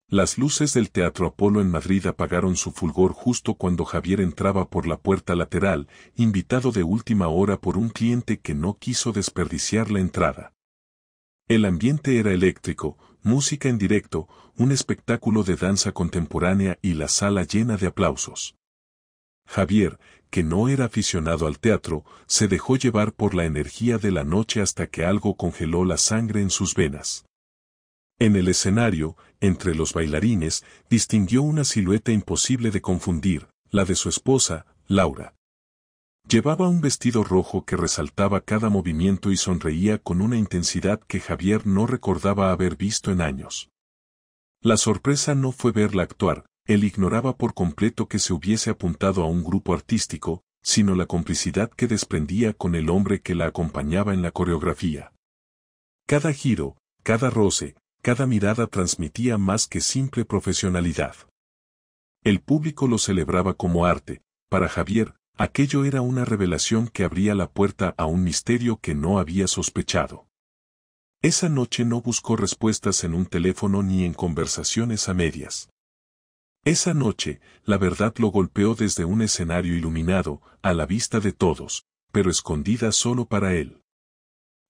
Las luces del Teatro Apolo en Madrid apagaron su fulgor justo cuando Javier entraba por la puerta lateral, invitado de última hora por un cliente que no quiso desperdiciar la entrada. El ambiente era eléctrico, música en directo, un espectáculo de danza contemporánea y la sala llena de aplausos. Javier, que no era aficionado al teatro, se dejó llevar por la energía de la noche hasta que algo congeló la sangre en sus venas. En el escenario, entre los bailarines, distinguió una silueta imposible de confundir, la de su esposa, Laura. Llevaba un vestido rojo que resaltaba cada movimiento y sonreía con una intensidad que Javier no recordaba haber visto en años. La sorpresa no fue verla actuar, él ignoraba por completo que se hubiese apuntado a un grupo artístico, sino la complicidad que desprendía con el hombre que la acompañaba en la coreografía. Cada giro, cada roce, cada mirada transmitía más que simple profesionalidad. El público lo celebraba como arte. Para Javier, aquello era una revelación que abría la puerta a un misterio que no había sospechado. Esa noche no buscó respuestas en un teléfono ni en conversaciones a medias. Esa noche, la verdad lo golpeó desde un escenario iluminado, a la vista de todos, pero escondida solo para él.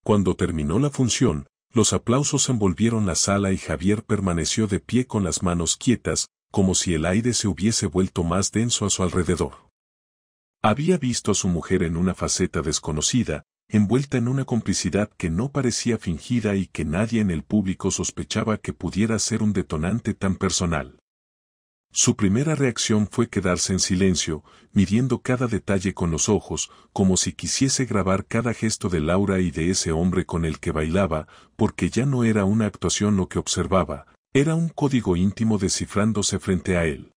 Cuando terminó la función, los aplausos envolvieron la sala y Javier permaneció de pie con las manos quietas, como si el aire se hubiese vuelto más denso a su alrededor. Había visto a su mujer en una faceta desconocida, envuelta en una complicidad que no parecía fingida y que nadie en el público sospechaba que pudiera ser un detonante tan personal. Su primera reacción fue quedarse en silencio, midiendo cada detalle con los ojos, como si quisiese grabar cada gesto de Laura y de ese hombre con el que bailaba, porque ya no era una actuación lo que observaba, era un código íntimo descifrándose frente a él.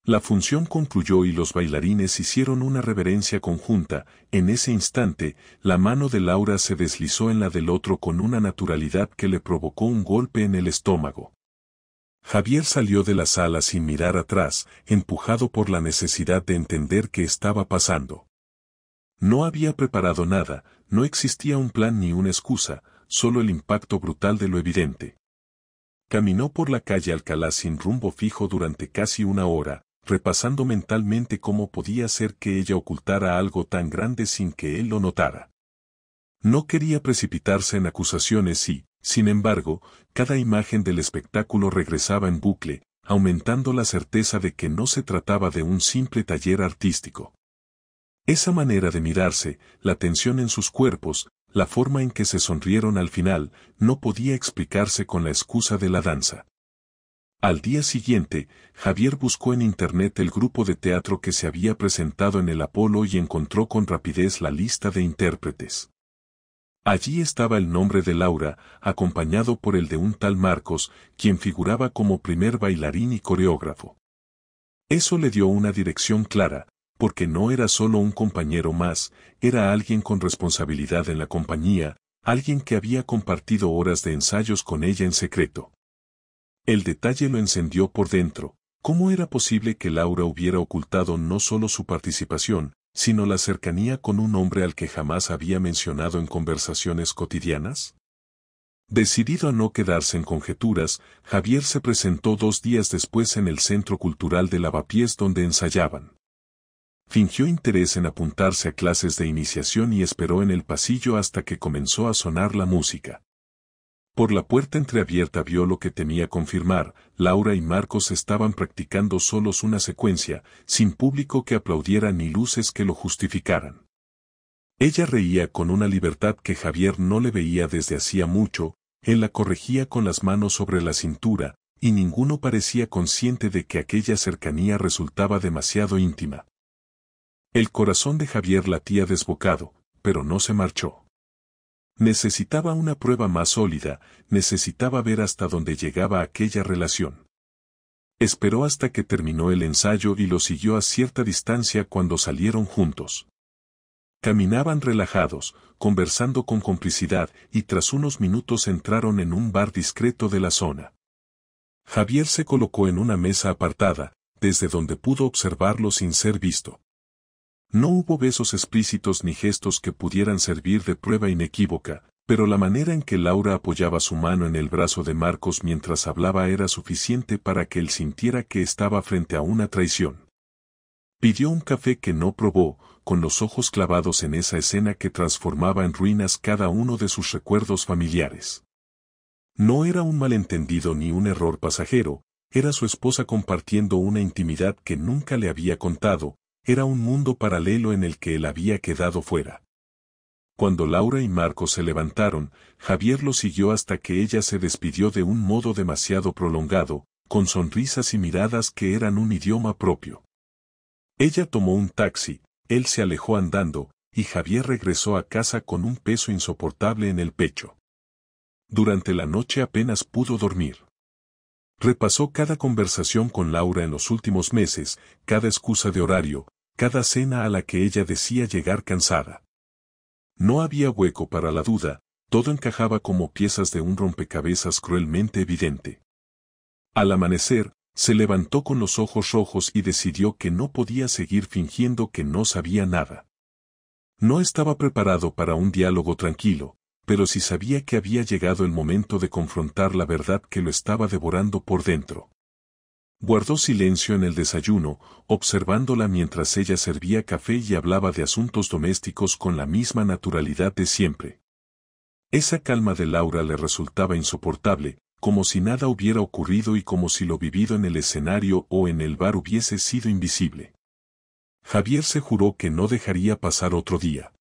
La función concluyó y los bailarines hicieron una reverencia conjunta. En ese instante, la mano de Laura se deslizó en la del otro con una naturalidad que le provocó un golpe en el estómago. Javier salió de la sala sin mirar atrás, empujado por la necesidad de entender qué estaba pasando. No había preparado nada, no existía un plan ni una excusa, solo el impacto brutal de lo evidente. Caminó por la calle Alcalá sin rumbo fijo durante casi una hora, repasando mentalmente cómo podía ser que ella ocultara algo tan grande sin que él lo notara. No quería precipitarse en acusaciones y, sin embargo, cada imagen del espectáculo regresaba en bucle, aumentando la certeza de que no se trataba de un simple taller artístico. Esa manera de mirarse, la tensión en sus cuerpos, la forma en que se sonrieron al final, no podía explicarse con la excusa de la danza. Al día siguiente, Javier buscó en internet el grupo de teatro que se había presentado en el Apolo y encontró con rapidez la lista de intérpretes. Allí estaba el nombre de Laura, acompañado por el de un tal Marcos, quien figuraba como primer bailarín y coreógrafo. Eso le dio una dirección clara, porque no era solo un compañero más, era alguien con responsabilidad en la compañía, alguien que había compartido horas de ensayos con ella en secreto. El detalle lo encendió por dentro. ¿Cómo era posible que Laura hubiera ocultado no solo su participación, sino la cercanía con un hombre al que jamás había mencionado en conversaciones cotidianas? Decidido a no quedarse en conjeturas, Javier se presentó 2 días después en el Centro Cultural de Lavapiés donde ensayaban. Fingió interés en apuntarse a clases de iniciación y esperó en el pasillo hasta que comenzó a sonar la música. Por la puerta entreabierta vio lo que temía confirmar: Laura y Marcos estaban practicando solos una secuencia, sin público que aplaudiera ni luces que lo justificaran. Ella reía con una libertad que Javier no le veía desde hacía mucho, él la corregía con las manos sobre la cintura, y ninguno parecía consciente de que aquella cercanía resultaba demasiado íntima. El corazón de Javier latía desbocado, pero no se marchó. Necesitaba una prueba más sólida, necesitaba ver hasta dónde llegaba aquella relación. Esperó hasta que terminó el ensayo y lo siguió a cierta distancia cuando salieron juntos. Caminaban relajados, conversando con complicidad, y tras unos minutos entraron en un bar discreto de la zona. Javier se colocó en una mesa apartada, desde donde pudo observarlo sin ser visto. No hubo besos explícitos ni gestos que pudieran servir de prueba inequívoca, Pero la manera en que Laura apoyaba su mano en el brazo de Marcos mientras hablaba era suficiente para que él sintiera que estaba frente a una traición. Pidió un café que no probó, con los ojos clavados en esa escena que transformaba en ruinas cada uno de sus recuerdos familiares. No era un malentendido ni un error pasajero, era su esposa compartiendo una intimidad que nunca le había contado, era un mundo paralelo en el que él había quedado fuera. Cuando Laura y Marcos se levantaron, Javier los siguió hasta que ella se despidió de un modo demasiado prolongado, con sonrisas y miradas que eran un idioma propio. Ella tomó un taxi, él se alejó andando, y Javier regresó a casa con un peso insoportable en el pecho. Durante la noche apenas pudo dormir. Repasó cada conversación con Laura en los últimos meses, cada excusa de horario, cada cena a la que ella decía llegar cansada. No había hueco para la duda, todo encajaba como piezas de un rompecabezas cruelmente evidente. Al amanecer, se levantó con los ojos rojos y decidió que no podía seguir fingiendo que no sabía nada. No estaba preparado para un diálogo tranquilo, pero sí sabía que había llegado el momento de confrontar la verdad que lo estaba devorando por dentro. Guardó silencio en el desayuno, observándola mientras ella servía café y hablaba de asuntos domésticos con la misma naturalidad de siempre. Esa calma de Laura le resultaba insoportable, como si nada hubiera ocurrido y como si lo vivido en el escenario o en el bar hubiese sido invisible. Javier se juró que no dejaría pasar otro día.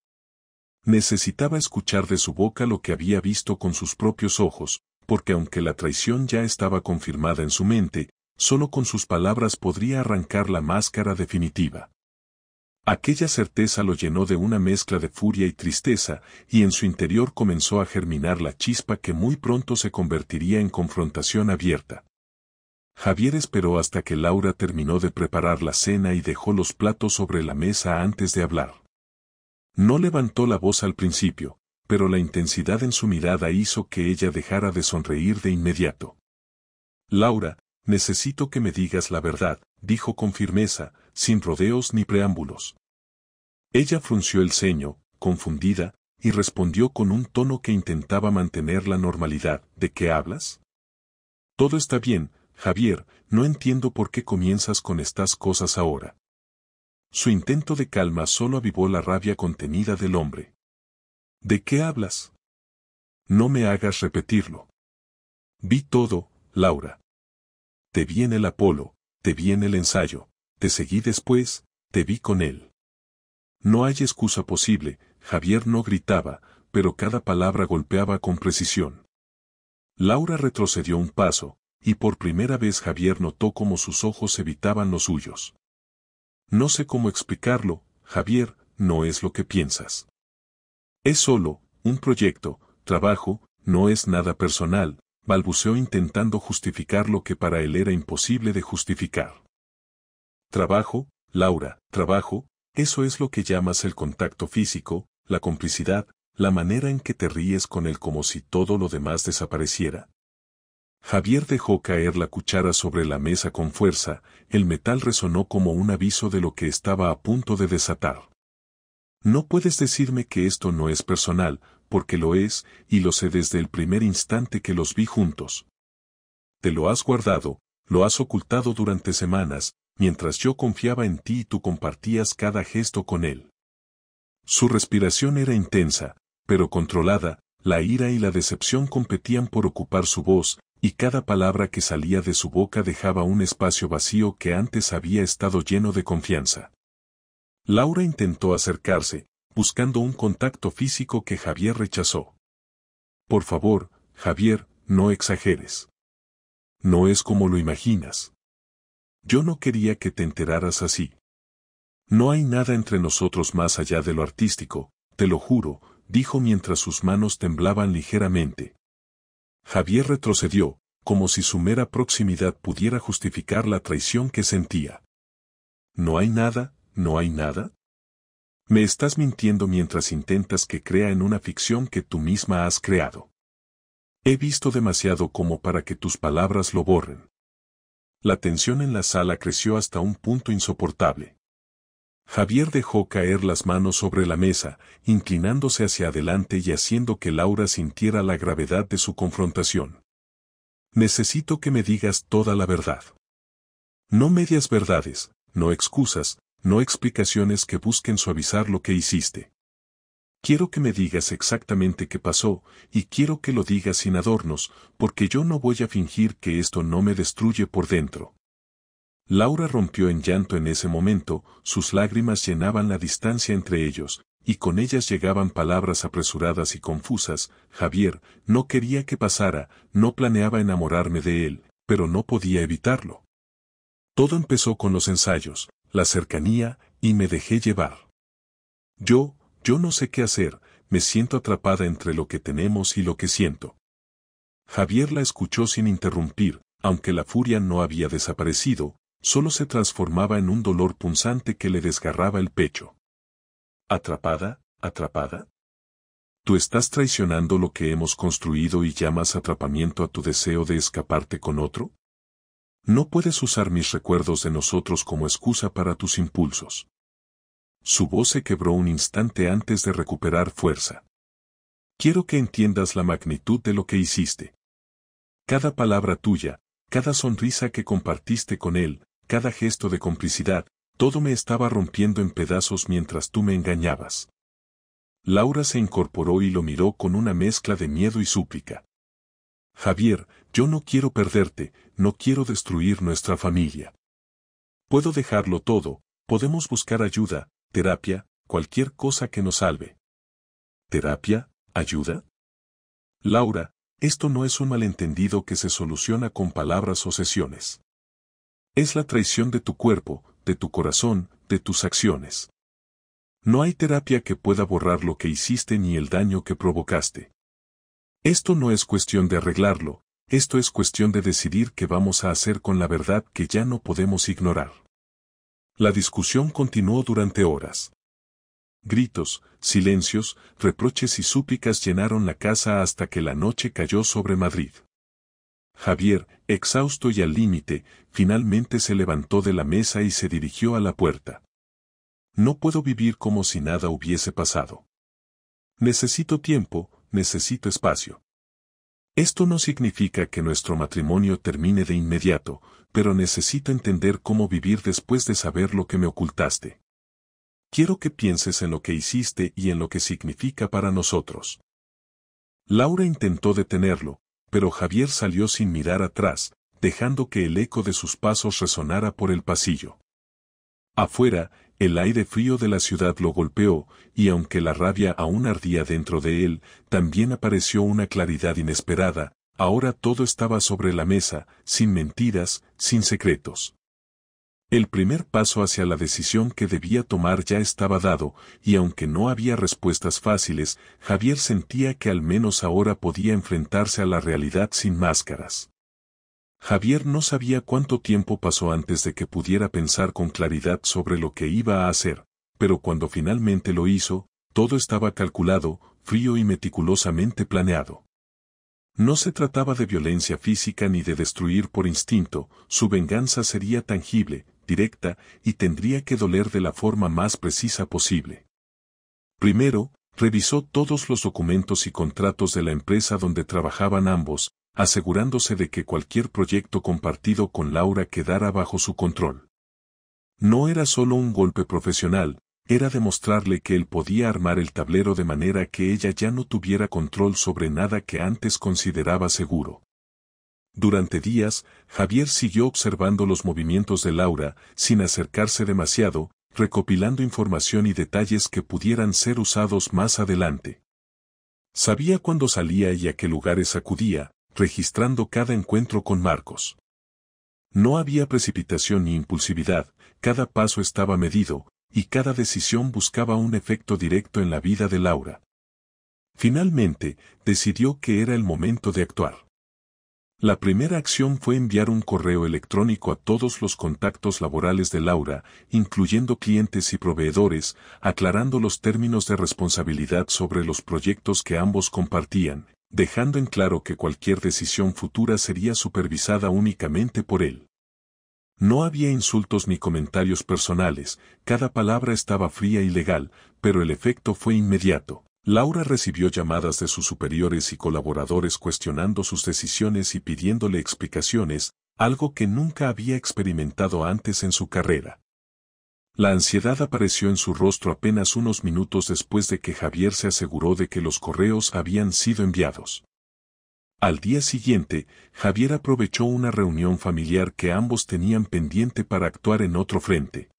Necesitaba escuchar de su boca lo que había visto con sus propios ojos, porque aunque la traición ya estaba confirmada en su mente, solo con sus palabras podría arrancar la máscara definitiva. Aquella certeza lo llenó de una mezcla de furia y tristeza, y en su interior comenzó a germinar la chispa que muy pronto se convertiría en confrontación abierta. Javier esperó hasta que Laura terminó de preparar la cena y dejó los platos sobre la mesa antes de hablar. No levantó la voz al principio, pero la intensidad en su mirada hizo que ella dejara de sonreír de inmediato. Laura, necesito que me digas la verdad, dijo con firmeza, sin rodeos ni preámbulos. Ella frunció el ceño, confundida, y respondió con un tono que intentaba mantener la normalidad. ¿De qué hablas? Todo está bien, Javier, no entiendo por qué comienzas con estas cosas ahora. Su intento de calma solo avivó la rabia contenida del hombre. ¿De qué hablas? No me hagas repetirlo. Vi todo, Laura. Te vi en el Apolo, te vi en el ensayo, te seguí después, te vi con él. No hay excusa posible, Javier no gritaba, pero cada palabra golpeaba con precisión. Laura retrocedió un paso, y por primera vez Javier notó cómo sus ojos evitaban los suyos. No sé cómo explicarlo, Javier, no es lo que piensas. Es solo, un proyecto, trabajo, no es nada personal, balbuceó intentando justificar lo que para él era imposible de justificar. Trabajo, Laura, trabajo, eso es lo que llamas el contacto físico, la complicidad, la manera en que te ríes con él como si todo lo demás desapareciera. Javier dejó caer la cuchara sobre la mesa con fuerza, el metal resonó como un aviso de lo que estaba a punto de desatar. No puedes decirme que esto no es personal, porque lo es, y lo sé desde el primer instante que los vi juntos. Te lo has guardado, lo has ocultado durante semanas, mientras yo confiaba en ti y tú compartías cada gesto con él. Su respiración era intensa, pero controlada, la ira y la decepción competían por ocupar su voz, y cada palabra que salía de su boca dejaba un espacio vacío que antes había estado lleno de confianza. Laura intentó acercarse, buscando un contacto físico que Javier rechazó. Por favor, Javier, no exageres. No es como lo imaginas. Yo no quería que te enteraras así. No hay nada entre nosotros más allá de lo artístico, te lo juro, dijo mientras sus manos temblaban ligeramente. Javier retrocedió, como si su mera proximidad pudiera justificar la traición que sentía. ¿No hay nada? ¿No hay nada? Me estás mintiendo mientras intentas que crea en una ficción que tú misma has creado. He visto demasiado como para que tus palabras lo borren. La tensión en la sala creció hasta un punto insoportable. Javier dejó caer las manos sobre la mesa, inclinándose hacia adelante y haciendo que Laura sintiera la gravedad de su confrontación. Necesito que me digas toda la verdad. No medias verdades, no excusas, no explicaciones que busquen suavizar lo que hiciste. Quiero que me digas exactamente qué pasó, y quiero que lo digas sin adornos, porque yo no voy a fingir que esto no me destruye por dentro. Laura rompió en llanto en ese momento, sus lágrimas llenaban la distancia entre ellos, y con ellas llegaban palabras apresuradas y confusas. Javier, no quería que pasara, no planeaba enamorarme de él, pero no podía evitarlo. Todo empezó con los ensayos, la cercanía, y me dejé llevar. Yo no sé qué hacer, me siento atrapada entre lo que tenemos y lo que siento. Javier la escuchó sin interrumpir, aunque la furia no había desaparecido, solo se transformaba en un dolor punzante que le desgarraba el pecho. ¿Atrapada? ¿Atrapada? ¿Tú estás traicionando lo que hemos construido y llamas atrapamiento a tu deseo de escaparte con otro? No puedes usar mis recuerdos de nosotros como excusa para tus impulsos. Su voz se quebró un instante antes de recuperar fuerza. Quiero que entiendas la magnitud de lo que hiciste. Cada palabra tuya, cada sonrisa que compartiste con él, cada gesto de complicidad, todo me estaba rompiendo en pedazos mientras tú me engañabas. Laura se incorporó y lo miró con una mezcla de miedo y súplica. Javier, yo no quiero perderte, no quiero destruir nuestra familia. Puedo dejarlo todo, podemos buscar ayuda, terapia, cualquier cosa que nos salve. ¿Terapia? ¿Ayuda? Laura, esto no es un malentendido que se soluciona con palabras o sesiones. Es la traición de tu cuerpo, de tu corazón, de tus acciones. No hay terapia que pueda borrar lo que hiciste ni el daño que provocaste. Esto no es cuestión de arreglarlo, esto es cuestión de decidir qué vamos a hacer con la verdad que ya no podemos ignorar. La discusión continuó durante horas. Gritos, silencios, reproches y súplicas llenaron la casa hasta que la noche cayó sobre Madrid. Javier, exhausto y al límite, finalmente se levantó de la mesa y se dirigió a la puerta. No puedo vivir como si nada hubiese pasado. Necesito tiempo, necesito espacio. Esto no significa que nuestro matrimonio termine de inmediato, pero necesito entender cómo vivir después de saber lo que me ocultaste. Quiero que pienses en lo que hiciste y en lo que significa para nosotros. Laura intentó detenerlo, pero Javier salió sin mirar atrás, dejando que el eco de sus pasos resonara por el pasillo. Afuera, el aire frío de la ciudad lo golpeó, y aunque la rabia aún ardía dentro de él, también apareció una claridad inesperada. Ahora todo estaba sobre la mesa, sin mentiras, sin secretos. El primer paso hacia la decisión que debía tomar ya estaba dado, y aunque no había respuestas fáciles, Javier sentía que al menos ahora podía enfrentarse a la realidad sin máscaras. Javier no sabía cuánto tiempo pasó antes de que pudiera pensar con claridad sobre lo que iba a hacer, pero cuando finalmente lo hizo, todo estaba calculado, frío y meticulosamente planeado. No se trataba de violencia física ni de destruir por instinto, su venganza sería tangible, directa, y tendría que doler de la forma más precisa posible. Primero, revisó todos los documentos y contratos de la empresa donde trabajaban ambos, asegurándose de que cualquier proyecto compartido con Laura quedara bajo su control. No era solo un golpe profesional, era demostrarle que él podía armar el tablero de manera que ella ya no tuviera control sobre nada que antes consideraba seguro. Durante días, Javier siguió observando los movimientos de Laura, sin acercarse demasiado, recopilando información y detalles que pudieran ser usados más adelante. Sabía cuándo salía y a qué lugares acudía, registrando cada encuentro con Marcos. No había precipitación ni impulsividad, cada paso estaba medido, y cada decisión buscaba un efecto directo en la vida de Laura. Finalmente, decidió que era el momento de actuar. La primera acción fue enviar un correo electrónico a todos los contactos laborales de Laura, incluyendo clientes y proveedores, aclarando los términos de responsabilidad sobre los proyectos que ambos compartían, dejando en claro que cualquier decisión futura sería supervisada únicamente por él. No había insultos ni comentarios personales, cada palabra estaba fría y legal, pero el efecto fue inmediato. Laura recibió llamadas de sus superiores y colaboradores cuestionando sus decisiones y pidiéndole explicaciones, algo que nunca había experimentado antes en su carrera. La ansiedad apareció en su rostro apenas unos minutos después de que Javier se aseguró de que los correos habían sido enviados. Al día siguiente, Javier aprovechó una reunión familiar que ambos tenían pendiente para actuar en otro frente.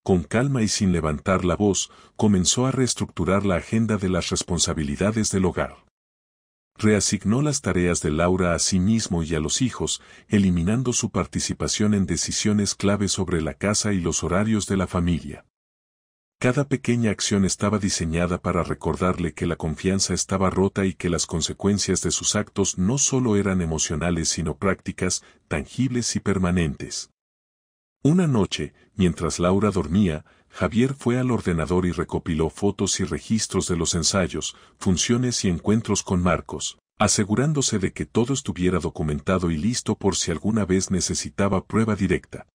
Con calma y sin levantar la voz, comenzó a reestructurar la agenda de las responsabilidades del hogar. Reasignó las tareas de Laura a sí mismo y a los hijos, eliminando su participación en decisiones clave sobre la casa y los horarios de la familia. Cada pequeña acción estaba diseñada para recordarle que la confianza estaba rota y que las consecuencias de sus actos no solo eran emocionales sino prácticas, tangibles y permanentes. Una noche, mientras Laura dormía, Javier fue al ordenador y recopiló fotos y registros de los ensayos, funciones y encuentros con Marcos, asegurándose de que todo estuviera documentado y listo por si alguna vez necesitaba prueba directa.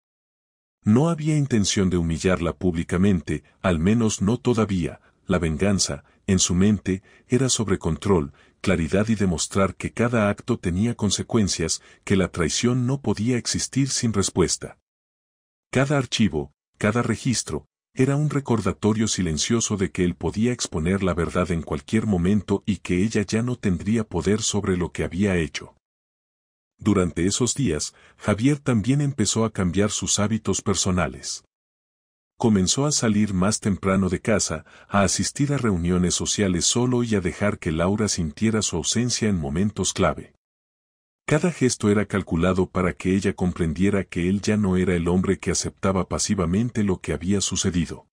No había intención de humillarla públicamente, al menos no todavía. La venganza, en su mente, era sobre control, claridad y demostrar que cada acto tenía consecuencias, que la traición no podía existir sin respuesta. Cada archivo, cada registro, era un recordatorio silencioso de que él podía exponer la verdad en cualquier momento y que ella ya no tendría poder sobre lo que había hecho. Durante esos días, Javier también empezó a cambiar sus hábitos personales. Comenzó a salir más temprano de casa, a asistir a reuniones sociales solo y a dejar que Laura sintiera su ausencia en momentos clave. Cada gesto era calculado para que ella comprendiera que él ya no era el hombre que aceptaba pasivamente lo que había sucedido.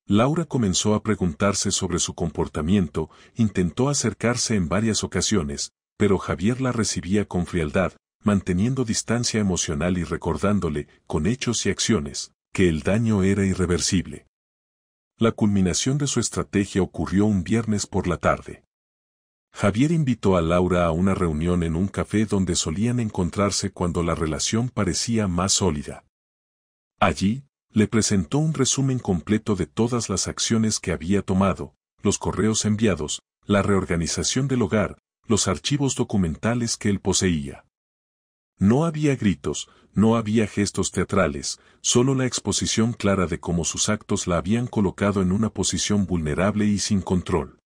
Laura comenzó a preguntarse sobre su comportamiento, intentó acercarse en varias ocasiones, pero Javier la recibía con frialdad, manteniendo distancia emocional y recordándole, con hechos y acciones, que el daño era irreversible. La culminación de su estrategia ocurrió un viernes por la tarde. Javier invitó a Laura a una reunión en un café donde solían encontrarse cuando la relación parecía más sólida. Allí, le presentó un resumen completo de todas las acciones que había tomado, los correos enviados, la reorganización del hogar, los archivos documentales que él poseía. No había gritos, no había gestos teatrales, solo la exposición clara de cómo sus actos la habían colocado en una posición vulnerable y sin control.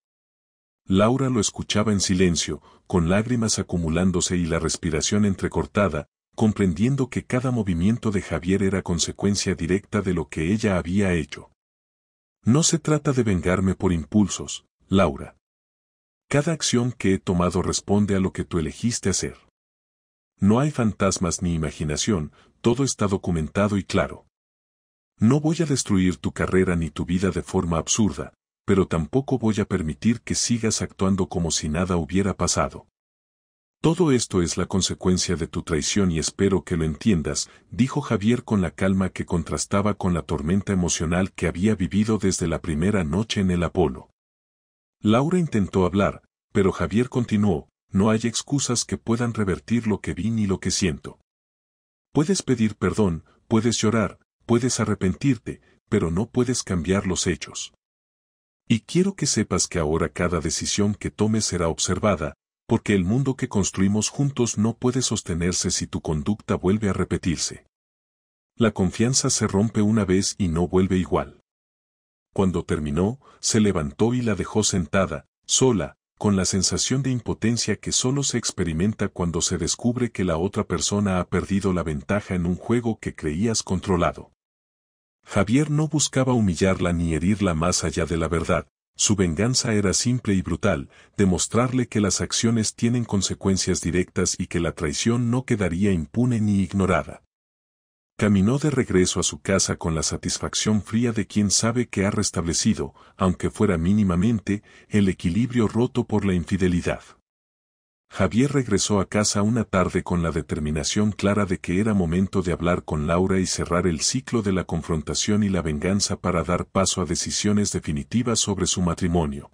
Laura lo escuchaba en silencio, con lágrimas acumulándose y la respiración entrecortada, comprendiendo que cada movimiento de Javier era consecuencia directa de lo que ella había hecho. No se trata de vengarme por impulsos, Laura. Cada acción que he tomado responde a lo que tú elegiste hacer. No hay fantasmas ni imaginación, todo está documentado y claro. No voy a destruir tu carrera ni tu vida de forma absurda, pero tampoco voy a permitir que sigas actuando como si nada hubiera pasado. Todo esto es la consecuencia de tu traición y espero que lo entiendas, dijo Javier con la calma que contrastaba con la tormenta emocional que había vivido desde la primera noche en el Apolo. Laura intentó hablar, pero Javier continuó, no hay excusas que puedan revertir lo que vi ni lo que siento. Puedes pedir perdón, puedes llorar, puedes arrepentirte, pero no puedes cambiar los hechos. Y quiero que sepas que ahora cada decisión que tomes será observada, porque el mundo que construimos juntos no puede sostenerse si tu conducta vuelve a repetirse. La confianza se rompe una vez y no vuelve igual. Cuando terminó, se levantó y la dejó sentada, sola, con la sensación de impotencia que solo se experimenta cuando se descubre que la otra persona ha perdido la ventaja en un juego que creías controlado. Javier no buscaba humillarla ni herirla más allá de la verdad, su venganza era simple y brutal, demostrarle que las acciones tienen consecuencias directas y que la traición no quedaría impune ni ignorada. Caminó de regreso a su casa con la satisfacción fría de quien sabe que ha restablecido, aunque fuera mínimamente, el equilibrio roto por la infidelidad. Javier regresó a casa una tarde con la determinación clara de que era momento de hablar con Laura y cerrar el ciclo de la confrontación y la venganza para dar paso a decisiones definitivas sobre su matrimonio.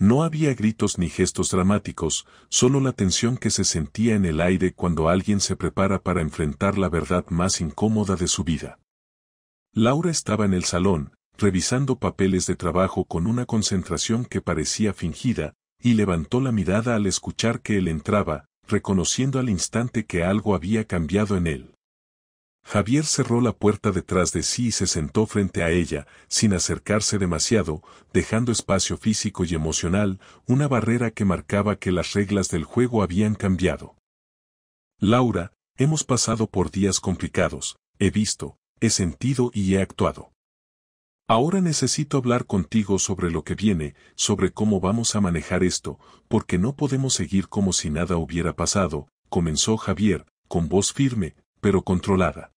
No había gritos ni gestos dramáticos, solo la tensión que se sentía en el aire cuando alguien se prepara para enfrentar la verdad más incómoda de su vida. Laura estaba en el salón, revisando papeles de trabajo con una concentración que parecía fingida, y levantó la mirada al escuchar que él entraba, reconociendo al instante que algo había cambiado en él. Javier cerró la puerta detrás de sí y se sentó frente a ella, sin acercarse demasiado, dejando espacio físico y emocional, una barrera que marcaba que las reglas del juego habían cambiado. Laura, hemos pasado por días complicados, he visto, he sentido y he actuado. Ahora necesito hablar contigo sobre lo que viene, sobre cómo vamos a manejar esto, porque no podemos seguir como si nada hubiera pasado, comenzó Javier, con voz firme, pero controlada.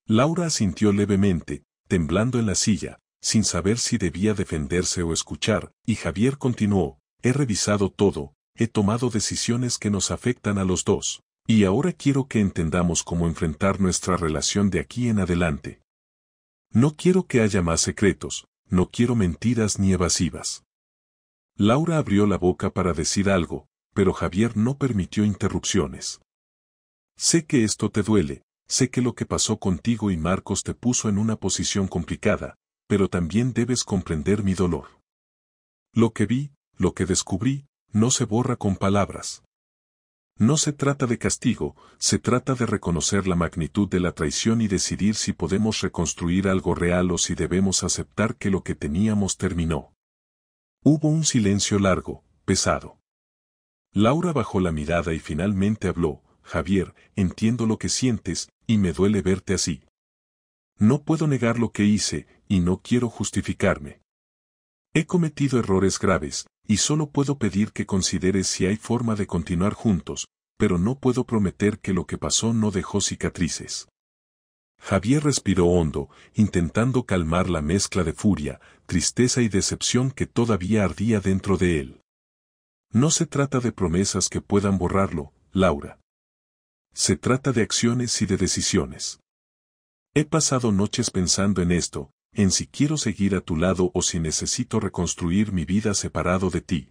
Laura asintió levemente, temblando en la silla, sin saber si debía defenderse o escuchar, y Javier continuó, he revisado todo, he tomado decisiones que nos afectan a los dos, y ahora quiero que entendamos cómo enfrentar nuestra relación de aquí en adelante. No quiero que haya más secretos, no quiero mentiras ni evasivas. Laura abrió la boca para decir algo, pero Javier no permitió interrupciones. Sé que esto te duele, sé que lo que pasó contigo y Marcos te puso en una posición complicada, pero también debes comprender mi dolor. Lo que vi, lo que descubrí, no se borra con palabras. No se trata de castigo, se trata de reconocer la magnitud de la traición y decidir si podemos reconstruir algo real o si debemos aceptar que lo que teníamos terminó. Hubo un silencio largo, pesado. Laura bajó la mirada y finalmente habló, Javier, entiendo lo que sientes, y me duele verte así. No puedo negar lo que hice, y no quiero justificarme. He cometido errores graves, y solo puedo pedir que consideres si hay forma de continuar juntos, pero no puedo prometer que lo que pasó no dejó cicatrices. Javier respiró hondo, intentando calmar la mezcla de furia, tristeza y decepción que todavía ardía dentro de él. No se trata de promesas que puedan borrarlo, Laura. Se trata de acciones y de decisiones. He pasado noches pensando en esto, en si quiero seguir a tu lado o si necesito reconstruir mi vida separado de ti.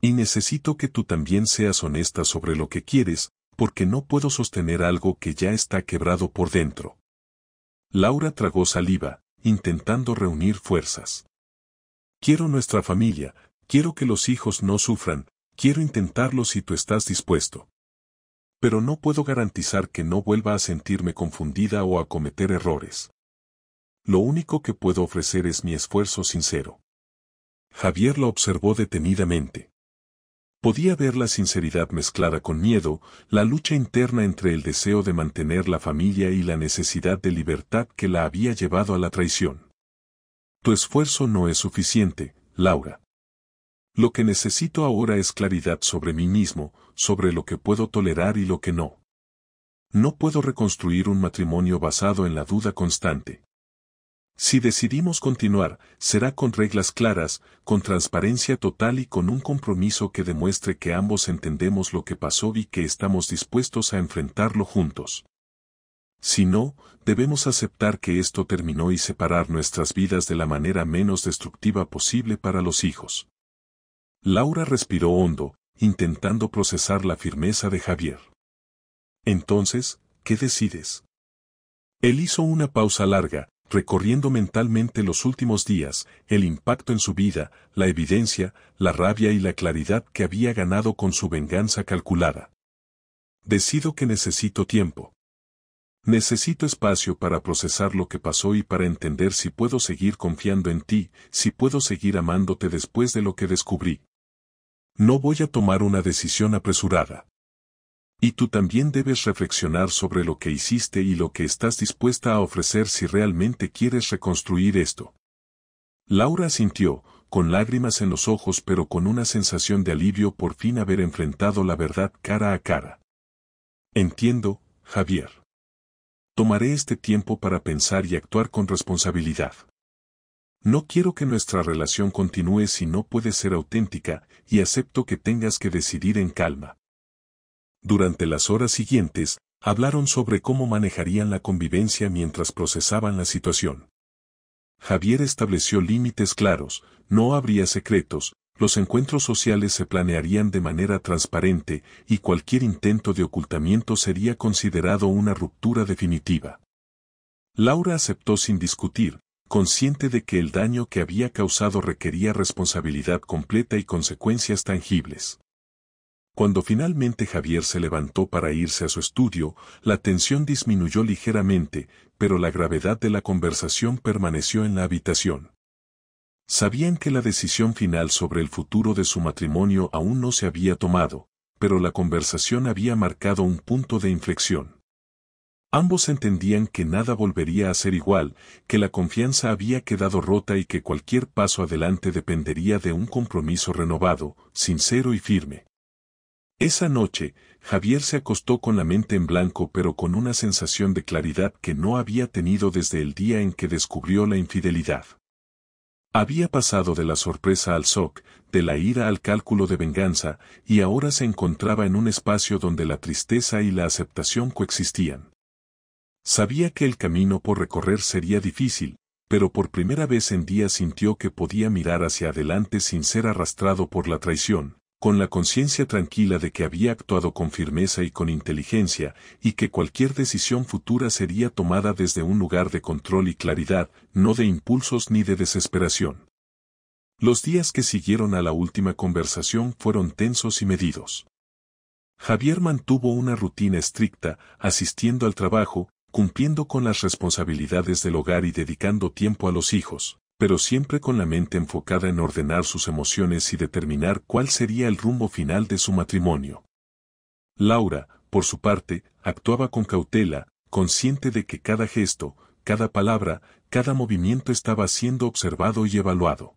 Y necesito que tú también seas honesta sobre lo que quieres, porque no puedo sostener algo que ya está quebrado por dentro. Laura tragó saliva, intentando reunir fuerzas. Quiero nuestra familia, quiero que los hijos no sufran, quiero intentarlo si tú estás dispuesto. Pero no puedo garantizar que no vuelva a sentirme confundida o a cometer errores. Lo único que puedo ofrecer es mi esfuerzo sincero. Javier la observó detenidamente. Podía ver la sinceridad mezclada con miedo, la lucha interna entre el deseo de mantener la familia y la necesidad de libertad que la había llevado a la traición. Tu esfuerzo no es suficiente, Laura. Lo que necesito ahora es claridad sobre mí mismo, sobre lo que puedo tolerar y lo que no. No puedo reconstruir un matrimonio basado en la duda constante. Si decidimos continuar, será con reglas claras, con transparencia total y con un compromiso que demuestre que ambos entendemos lo que pasó y que estamos dispuestos a enfrentarlo juntos. Si no, debemos aceptar que esto terminó y separar nuestras vidas de la manera menos destructiva posible para los hijos. Laura respiró hondo, intentando procesar la firmeza de Javier. Entonces, ¿qué decides? Él hizo una pausa larga, recorriendo mentalmente los últimos días, el impacto en su vida, la evidencia, la rabia y la claridad que había ganado con su venganza calculada. Decido que necesito tiempo. Necesito espacio para procesar lo que pasó y para entender si puedo seguir confiando en ti, si puedo seguir amándote después de lo que descubrí. No voy a tomar una decisión apresurada. Y tú también debes reflexionar sobre lo que hiciste y lo que estás dispuesta a ofrecer si realmente quieres reconstruir esto. Laura asintió, con lágrimas en los ojos pero con una sensación de alivio por fin haber enfrentado la verdad cara a cara. Entiendo, Javier. Tomaré este tiempo para pensar y actuar con responsabilidad. No quiero que nuestra relación continúe si no puede ser auténtica, y acepto que tengas que decidir en calma. Durante las horas siguientes, hablaron sobre cómo manejarían la convivencia mientras procesaban la situación. Javier estableció límites claros, no habría secretos, Los encuentros sociales se planearían de manera transparente y cualquier intento de ocultamiento sería considerado una ruptura definitiva. Laura aceptó sin discutir, consciente de que el daño que había causado requería responsabilidad completa y consecuencias tangibles. Cuando finalmente Javier se levantó para irse a su estudio, la tensión disminuyó ligeramente, pero la gravedad de la conversación permaneció en la habitación. Sabían que la decisión final sobre el futuro de su matrimonio aún no se había tomado, pero la conversación había marcado un punto de inflexión. Ambos entendían que nada volvería a ser igual, que la confianza había quedado rota y que cualquier paso adelante dependería de un compromiso renovado, sincero y firme. Esa noche, Javier se acostó con la mente en blanco pero con una sensación de claridad que no había tenido desde el día en que descubrió la infidelidad. Había pasado de la sorpresa al shock, de la ira al cálculo de venganza, y ahora se encontraba en un espacio donde la tristeza y la aceptación coexistían. Sabía que el camino por recorrer sería difícil, pero por primera vez en días sintió que podía mirar hacia adelante sin ser arrastrado por la traición, con la conciencia tranquila de que había actuado con firmeza y con inteligencia, y que cualquier decisión futura sería tomada desde un lugar de control y claridad, no de impulsos ni de desesperación. Los días que siguieron a la última conversación fueron tensos y medidos. Javier mantuvo una rutina estricta, asistiendo al trabajo, cumpliendo con las responsabilidades del hogar y dedicando tiempo a los hijos, pero siempre con la mente enfocada en ordenar sus emociones y determinar cuál sería el rumbo final de su matrimonio. Laura, por su parte, actuaba con cautela, consciente de que cada gesto, cada palabra, cada movimiento estaba siendo observado y evaluado.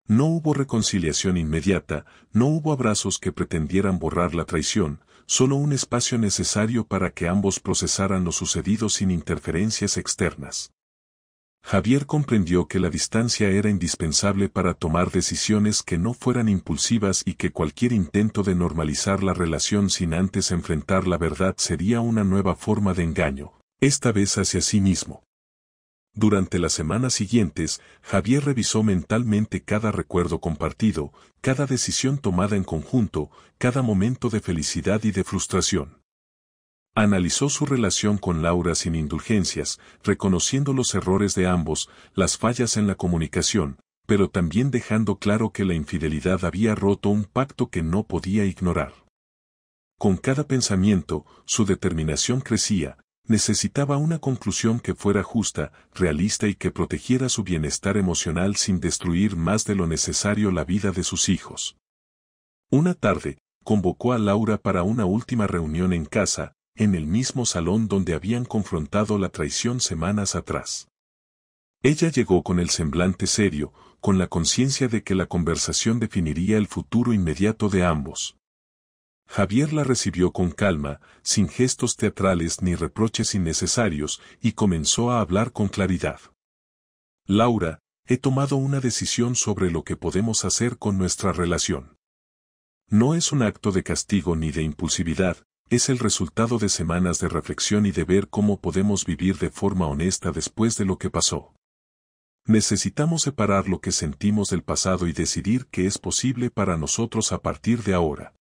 No hubo reconciliación inmediata, no hubo abrazos que pretendieran borrar la traición, solo un espacio necesario para que ambos procesaran lo sucedido sin interferencias externas. Javier comprendió que la distancia era indispensable para tomar decisiones que no fueran impulsivas y que cualquier intento de normalizar la relación sin antes enfrentar la verdad sería una nueva forma de engaño, esta vez hacia sí mismo. Durante las semanas siguientes, Javier revisó mentalmente cada recuerdo compartido, cada decisión tomada en conjunto, cada momento de felicidad y de frustración. Analizó su relación con Laura sin indulgencias, reconociendo los errores de ambos, las fallas en la comunicación, pero también dejando claro que la infidelidad había roto un pacto que no podía ignorar. Con cada pensamiento, su determinación crecía. Necesitaba una conclusión que fuera justa, realista y que protegiera su bienestar emocional sin destruir más de lo necesario la vida de sus hijos. Una tarde, convocó a Laura para una última reunión en casa, en el mismo salón donde habían confrontado la traición semanas atrás. Ella llegó con el semblante serio, con la conciencia de que la conversación definiría el futuro inmediato de ambos. Javier la recibió con calma, sin gestos teatrales ni reproches innecesarios, y comenzó a hablar con claridad. Laura, he tomado una decisión sobre lo que podemos hacer con nuestra relación. No es un acto de castigo ni de impulsividad, es el resultado de semanas de reflexión y de ver cómo podemos vivir de forma honesta después de lo que pasó. Necesitamos separar lo que sentimos del pasado y decidir qué es posible para nosotros a partir de ahora.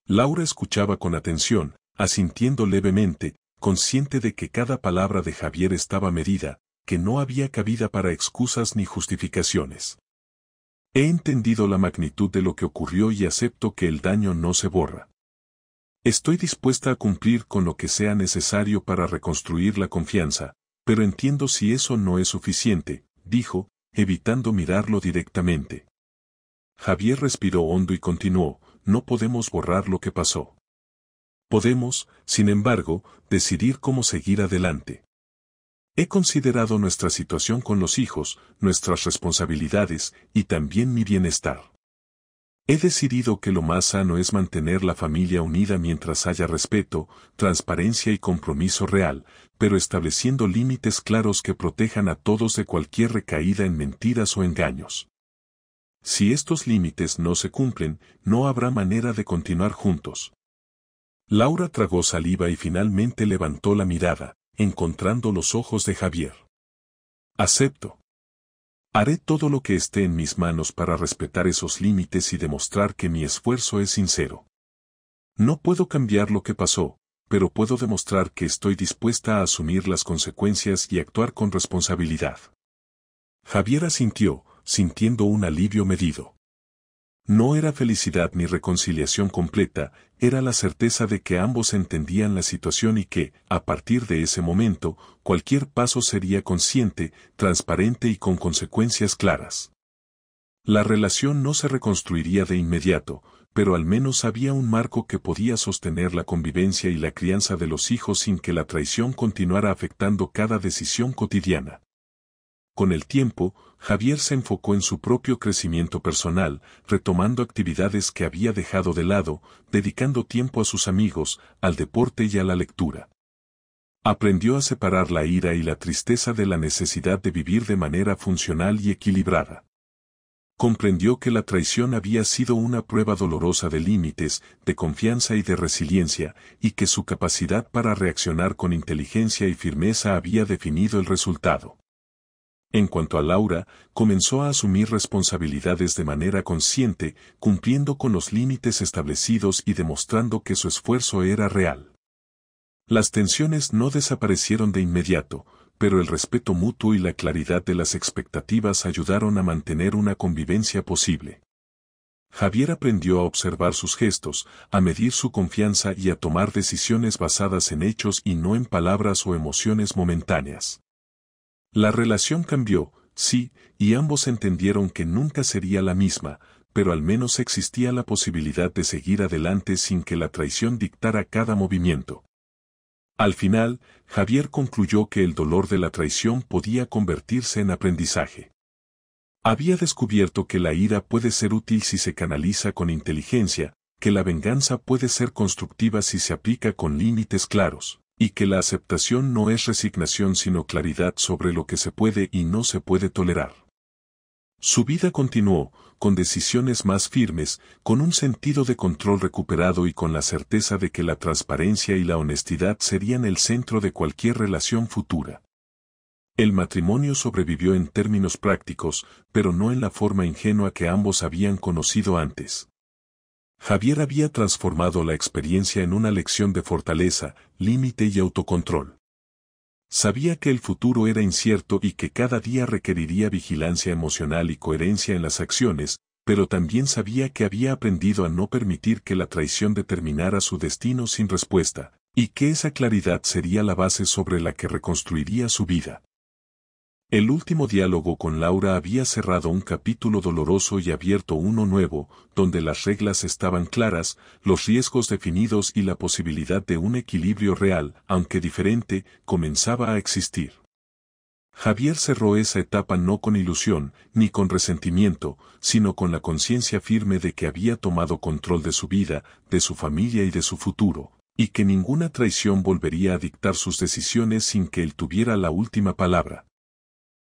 Laura escuchaba con atención, asintiendo levemente, consciente de que cada palabra de Javier estaba medida, que no había cabida para excusas ni justificaciones. He entendido la magnitud de lo que ocurrió y acepto que el daño no se borra. Estoy dispuesta a cumplir con lo que sea necesario para reconstruir la confianza, pero entiendo si eso no es suficiente, dijo, evitando mirarlo directamente. Javier respiró hondo y continuó, no podemos borrar lo que pasó. Podemos, sin embargo, decidir cómo seguir adelante. He considerado nuestra situación con los hijos, nuestras responsabilidades y también mi bienestar. He decidido que lo más sano es mantener la familia unida mientras haya respeto, transparencia y compromiso real, pero estableciendo límites claros que protejan a todos de cualquier recaída en mentiras o engaños. Si estos límites no se cumplen, no habrá manera de continuar juntos. Laura tragó saliva y finalmente levantó la mirada, encontrando los ojos de Javier. Acepto. Haré todo lo que esté en mis manos para respetar esos límites y demostrar que mi esfuerzo es sincero. No puedo cambiar lo que pasó, pero puedo demostrar que estoy dispuesta a asumir las consecuencias y actuar con responsabilidad. Javier asintió, sintiendo un alivio medido. No era felicidad ni reconciliación completa, era la certeza de que ambos entendían la situación y que, a partir de ese momento, cualquier paso sería consciente, transparente y con consecuencias claras. La relación no se reconstruiría de inmediato, pero al menos había un marco que podía sostener la convivencia y la crianza de los hijos sin que la traición continuara afectando cada decisión cotidiana. Con el tiempo, Javier se enfocó en su propio crecimiento personal, retomando actividades que había dejado de lado, dedicando tiempo a sus amigos, al deporte y a la lectura. Aprendió a separar la ira y la tristeza de la necesidad de vivir de manera funcional y equilibrada. Comprendió que la traición había sido una prueba dolorosa de límites, de confianza y de resiliencia, y que su capacidad para reaccionar con inteligencia y firmeza había definido el resultado. En cuanto a Laura, comenzó a asumir responsabilidades de manera consciente, cumpliendo con los límites establecidos y demostrando que su esfuerzo era real. Las tensiones no desaparecieron de inmediato, pero el respeto mutuo y la claridad de las expectativas ayudaron a mantener una convivencia posible. Javier aprendió a observar sus gestos, a medir su confianza y a tomar decisiones basadas en hechos y no en palabras o emociones momentáneas. La relación cambió, sí, y ambos entendieron que nunca sería la misma, pero al menos existía la posibilidad de seguir adelante sin que la traición dictara cada movimiento. Al final, Javier concluyó que el dolor de la traición podía convertirse en aprendizaje. Había descubierto que la ira puede ser útil si se canaliza con inteligencia, que la venganza puede ser constructiva si se aplica con límites claros, y que la aceptación no es resignación sino claridad sobre lo que se puede y no se puede tolerar. Su vida continuó, con decisiones más firmes, con un sentido de control recuperado y con la certeza de que la transparencia y la honestidad serían el centro de cualquier relación futura. El matrimonio sobrevivió en términos prácticos, pero no en la forma ingenua que ambos habían conocido antes. Javier había transformado la experiencia en una lección de fortaleza, límite y autocontrol. Sabía que el futuro era incierto y que cada día requeriría vigilancia emocional y coherencia en las acciones, pero también sabía que había aprendido a no permitir que la traición determinara su destino sin respuesta, y que esa claridad sería la base sobre la que reconstruiría su vida. El último diálogo con Laura había cerrado un capítulo doloroso y abierto uno nuevo, donde las reglas estaban claras, los riesgos definidos y la posibilidad de un equilibrio real, aunque diferente, comenzaba a existir. Javier cerró esa etapa no con ilusión, ni con resentimiento, sino con la conciencia firme de que había tomado control de su vida, de su familia y de su futuro, y que ninguna traición volvería a dictar sus decisiones sin que él tuviera la última palabra.